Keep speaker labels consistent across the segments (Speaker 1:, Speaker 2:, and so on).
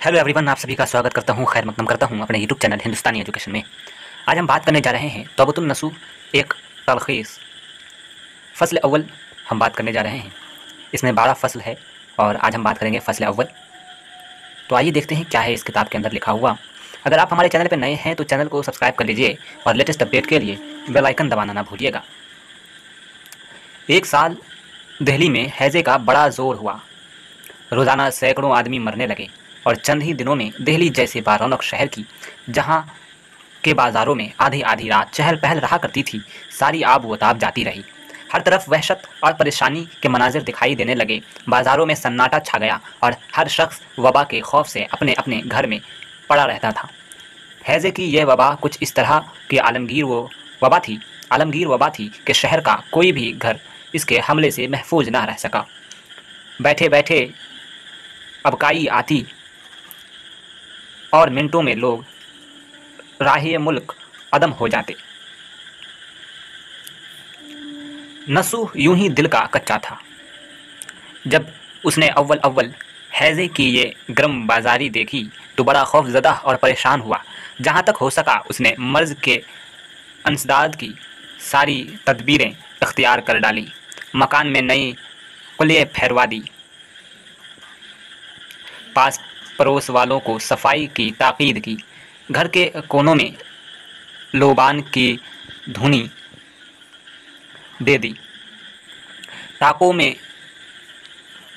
Speaker 1: Hello everyone, आप सभी का स्वागत करता हूं, खैर मकदम करता हूं अपने यूट्यूब चैनल हिंदुस्तानी एजुकेशन में। आज हम बात करने जा रहे हैं तौबतुन नसूह एक तलखीस फ़स्ल अव्वल हम बात करने जा रहे हैं। इसमें 12 फ़स्ल है और आज हम बात करेंगे फ़स्ल अव्वल। तो आइए देखते हैं क्या है इस किताब के अंदर लिखा हुआ। अगर आप हमारे चैनल पर नए हैं तो चैनल को सब्सक्राइब कर लीजिए और लेटेस्ट अपडेट के लिए बेल आइकन दबाना ना भूलिएगा। एक साल दिल्ली में हैज़े का बड़ा ज़ोर हुआ। रोज़ाना सैकड़ों आदमी मरने लगे और चंद ही दिनों में दिल्ली जैसे बारौनक शहर की, जहां के बाज़ारों में आधी आधी रात चहल पहल रहा करती थी, सारी आब व ताब जाती रही। हर तरफ वहशत और परेशानी के मनाजिर दिखाई देने लगे। बाज़ारों में सन्नाटा छा गया और हर शख्स वबा के खौफ से अपने अपने घर में पड़ा रहता था। हैज़े की यह वबा कुछ इस तरह की आलमगीर वबा थी कि शहर का कोई भी घर इसके हमले से महफूज ना रह सका। बैठे बैठे अबकाई आती और मिनटों में लोग राहे मुल्क अदम हो जाते। नसूह यूं ही दिल का कच्चा था। जब उसने अव्वल हैज़े की ये गर्म बाजारी देखी तो बड़ा खौफजदा और परेशान हुआ। जहाँ तक हो सका उसने मर्ज़ के अंसदाद की सारी तदबीरें इख्तियार कर डाली। मकान में नई कुलिये फैरवा दी, पास पड़ोस वालों को सफाई की ताकीद की, घर के कोनों में लोबान की धुनी दे दी, ताकों में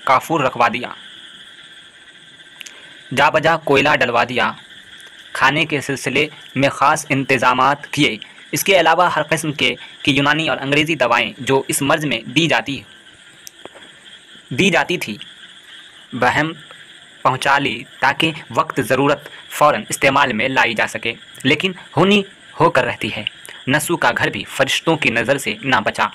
Speaker 1: काफूर रखवा दिया, जा बजा कोयला डलवा दिया, खाने के सिलसिले में ख़ास इंतज़ामात किए। इसके अलावा हर किस्म की यूनानी और अंग्रेज़ी दवाएं जो इस मर्ज़ में दी जाती थी बहम पहुंचा ली, ताकि वक्त ज़रूरत फ़ौरन इस्तेमाल में लाई जा सके। लेकिन होनी होकर रहती है। नसूह का घर भी फरिश्तों की नज़र से ना बचा।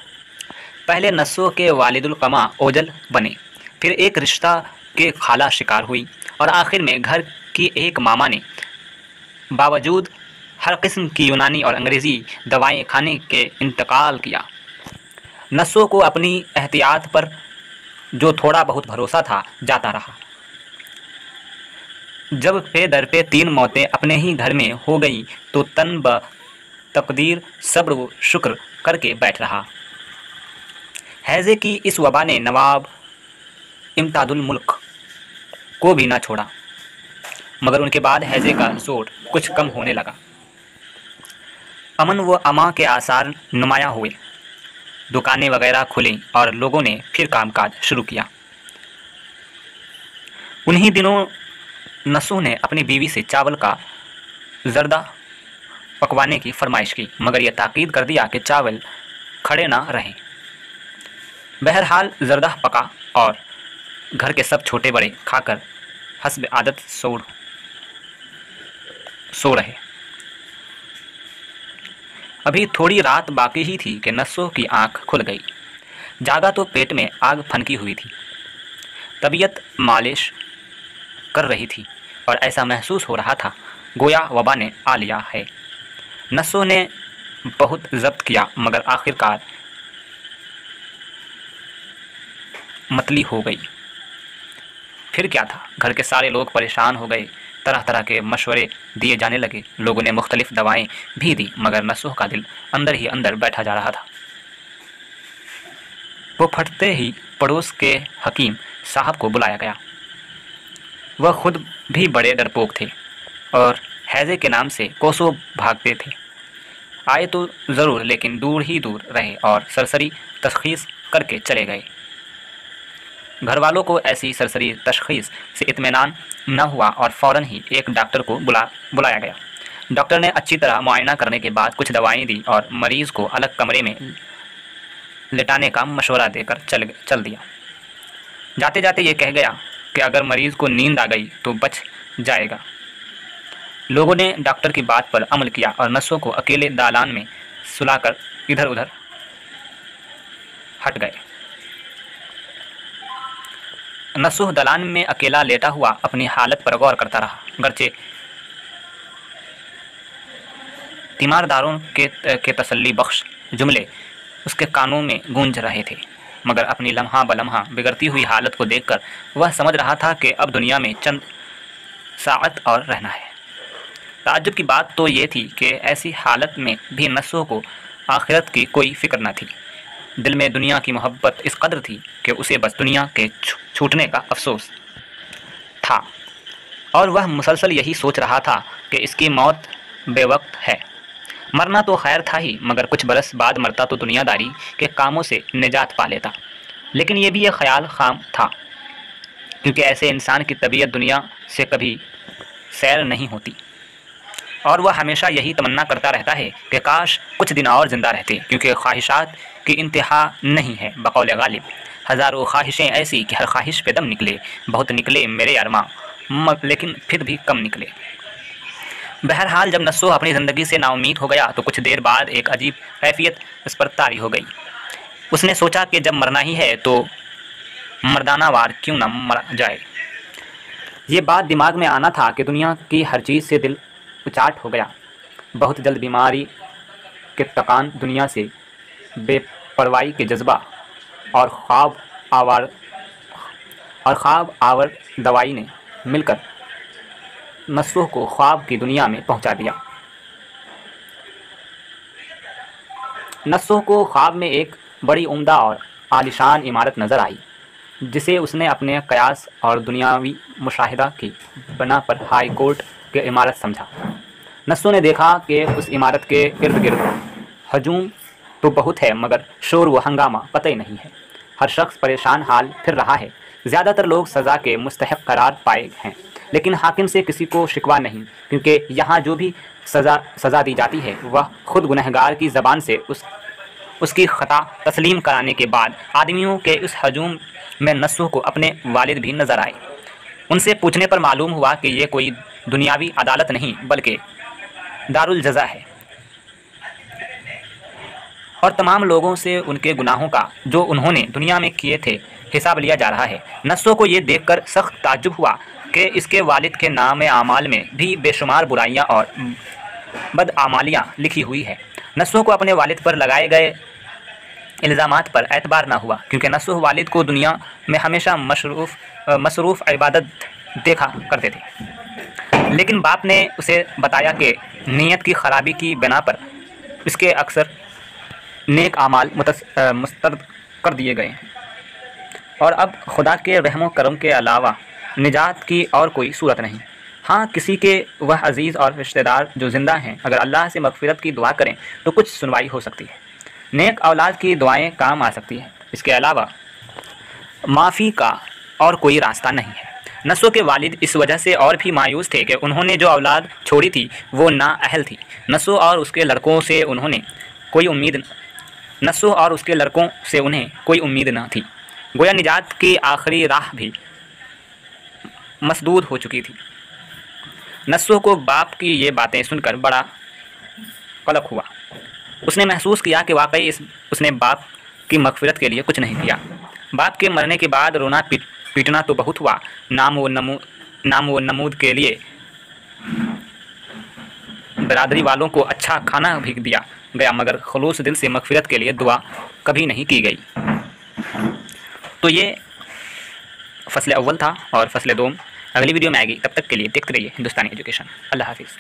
Speaker 1: पहले नसूह के वालिदुल कमा ओजल बने, फिर एक रिश्ता के खाला शिकार हुई और आखिर में घर की एक मामा ने बावजूद हर किस्म की यूनानी और अंग्रेज़ी दवाएं खाने के इंतकाल किया। नसूह को अपनी एहतियात पर जो थोड़ा बहुत भरोसा था जाता रहा। जब पे दर पे 3 मौतें अपने ही घर में हो गई तो तन ब तकदीर सब्र व शुक्र करके बैठ रहा। हैज़े की इस वबा ने नवाब इम्तादुल मुल्क को भी ना छोड़ा, मगर उनके बाद हैज़े का जोर कुछ कम होने लगा। अमन व अमा के आसार नुमाया हुए, दुकानें वगैरह खुली और लोगों ने फिर कामकाज शुरू किया। उन्हीं दिनों नसूह ने अपनी बीवी से चावल का जर्दा पकवाने की फरमाइश की, मगर यह ताकीद कर दिया कि चावल खड़े ना रहें। बहरहाल जर्दा पका और घर के सब छोटे बड़े खाकर हस्ब आदत सो रहे। अभी थोड़ी रात बाकी ही थी कि नसूह की आंख खुल गई। जागा तो पेट में आग फनकी हुई थी, तबीयत मालिश कर रही थी और ऐसा महसूस हो रहा था गोया वबा ने आ लिया है। नसूह ने बहुत ज़ब्त किया, मगर आखिरकार मतली हो गई। फिर क्या था, घर के सारे लोग परेशान हो गए। तरह तरह के मशवरे दिए जाने लगे। लोगों ने मुख्तलिफ दवाएं भी दी, मगर नसूह का दिल अंदर ही अंदर बैठा जा रहा था। वो फटते ही पड़ोस के हकीम साहब को बुलाया गया। वह खुद भी बड़े डरपोक थे और हैज़े के नाम से कोसों भागते थे। आए तो ज़रूर, लेकिन दूर ही दूर रहे और सरसरी तशख़ीस करके चले गए। घर वालों को ऐसी सरसरी तशख़ीस से इत्मीनान न हुआ और फ़ौरन ही एक डॉक्टर को बुलाया गया। डॉक्टर ने अच्छी तरह मुआयना करने के बाद कुछ दवाएं दी और मरीज़ को अलग कमरे में लिटाने का मशवरा देकर चल दिया। जाते जाते ये कह गया कि अगर मरीज़ को नींद आ गई तो बच जाएगा। लोगों ने डॉक्टर की बात पर अमल किया और नसूह को अकेले दालान में सुलाकर इधर उधर हट गए। नसूह दालान में अकेला लेटा हुआ अपनी हालत पर गौर करता रहा। गरचे तीमारदारों के तसल्ली बख्श जुमले उसके कानों में गूंज रहे थे, मगर अपनी लम्हा बलम्हा बिगड़ती हुई हालत को देखकर वह समझ रहा था कि अब दुनिया में चंद ساعت اور رہنا ہے۔ تعجب کی بات تو یہ تھی کہ ایسی حالت میں بھی نسو کو آخرت کی کوئی فکر نہ تھی۔ دل میں دنیا کی محبت اس قدر تھی کہ اسے بس دنیا کے چھوٹنے کا افسوس تھا، اور وہ مسلسل یہی سوچ رہا تھا کہ اس کی موت بے وقت ہے۔ مرنا تو خیر تھا ہی، مگر کچھ برس بعد مرتا تو دنیا داری کے کاموں سے نجات پا لیتا۔ لیکن یہ بھی ایک خیال خام تھا، کیونکہ ایسے انسان کی طبیعت دنیا سے کبھی سیر نہیں ہوتی، اور وہ ہمیشہ یہی تمنا کرتا رہتا ہے کہ کاش کچھ دن اور زندہ رہتے، کیونکہ خواہشات کی انتہا نہیں ہے۔ بقول غالب، ہزاروں خواہشیں ایسی کہ ہر خواہش پہ دم نکلے، بہت نکلے میرے ارماں لیکن پھر بھی کم نکلے۔ بہرحال جب نسو اپنی زندگی سے نا امید ہو گیا تو کچھ دیر بعد ایک عجیب کیفیت اس پر طاری ہو گئی۔ اس نے سوچا کہ جب مرنا ہی ہے تو مردانہ وار کیوں نہ مرا جائے۔ یہ بات دماغ میں آنا تھا کہ دنیا کی ہر چیز سے دل اچاٹ ہو گیا۔ بہت جلد بیماری کے تکان، دنیا سے بے پرواہی کے جذبہ اور خواب آور دوائی نے مل کر نسو کو خواب کی دنیا میں پہنچا دیا۔ نسو کو خواب میں ایک بڑی عمدہ اور عالیشان عمارت نظر آئی، جسے اس نے اپنے قیاس اور دنیاوی مشاہدہ کی بنا پر ہائی کورٹ کی عمارت سمجھا۔ نسو نے دیکھا کہ اس عمارت کے ارد گرد ہجوم تو بہت ہے، مگر شور و ہنگامہ قطعی نہیں ہے۔ ہر شخص پریشان حال پھر رہا ہے۔ زیادہ تر لوگ سزا کے مستحق قرار پائے ہیں، لیکن حاکم سے کسی کو شکوہ نہیں، کیونکہ یہاں جو بھی سزا دی جاتی ہے وہ خود گنہگار کی زبان سے اس کی خطا تسلیم کرانے کے بعد۔ آدمیوں کے اس ہجوم میں نسو کو اپنے والد بھی نظر آئے۔ ان سے پوچھنے پر معلوم ہوا کہ یہ کوئی دنیاوی عدالت نہیں بلکہ دارالجزا ہے، اور تمام لوگوں سے ان کے گناہوں کا جو انہوں نے دنیا میں کیے تھے حساب لیا جا رہا ہے۔ نسو کو یہ دیکھ کر سخت تعجب ہوا کہ اس کے والد کے نام اعمال میں بھی بے شمار برائیاں اور بدعمالیاں لکھی ہوئی ہے۔ نسو کو اپنے والد پر لگائے گئے الزامات پر اعتبار نہ ہوا، کیونکہ نسو والد کو دنیا میں ہمیشہ مصروف عبادت دیکھا کرتے تھے، لیکن باپ نے اسے بتایا کہ نیت کی خرابی کی بنا پر اس کے اکثر نیک اعمال مسترد کر دیے گئے ہیں، اور اب خدا کے رحم و کرم کے علاوہ نجات کی اور کوئی صورت نہیں۔ ہاں، کسی کے وہ عزیز اور رشتہ دار جو زندہ ہیں اگر اللہ سے مغفرت کی دعا کریں تو کچھ سنوائی ہو سکتی ہے، نیک اولاد کی دعائیں کام آ سکتی ہیں، اس کے علاوہ معافی کا اور کوئی راستہ نہیں ہے۔ نسو کے والد اس وجہ سے اور بھی مایوس تھے کہ انہوں نے جو اولاد چھوڑی تھی وہ نااہل تھی۔ نسو اور اس کے لڑکوں سے انہیں کوئی امید نہ تھی، گویا نجات کی آخری راہ بھی مسدود ہو چکی تھی۔ نسو کو باپ کی یہ باتیں سن کر بڑا قلق ہوا۔ اس نے محسوس کیا کہ واقعی اس نے باپ کی مغفرت کے لیے کچھ نہیں کیا۔ باپ کے مرنے کے بعد رونا پیٹنا تو بہت ہوا، نام و نمود کے لیے برادری والوں کو اچھا کھانا بھی دیا گیا، مگر خلوص دل سے مغفرت کے لیے دعا کبھی نہیں کی گئی۔ تو یہ فصل اول تھا، اور فصل دوم اگلی ویڈیو میں آئے گی۔ تب تک کے لیے دیکھتے رہیے ہندوستانی ایجوکیشن۔ اللہ حافظ۔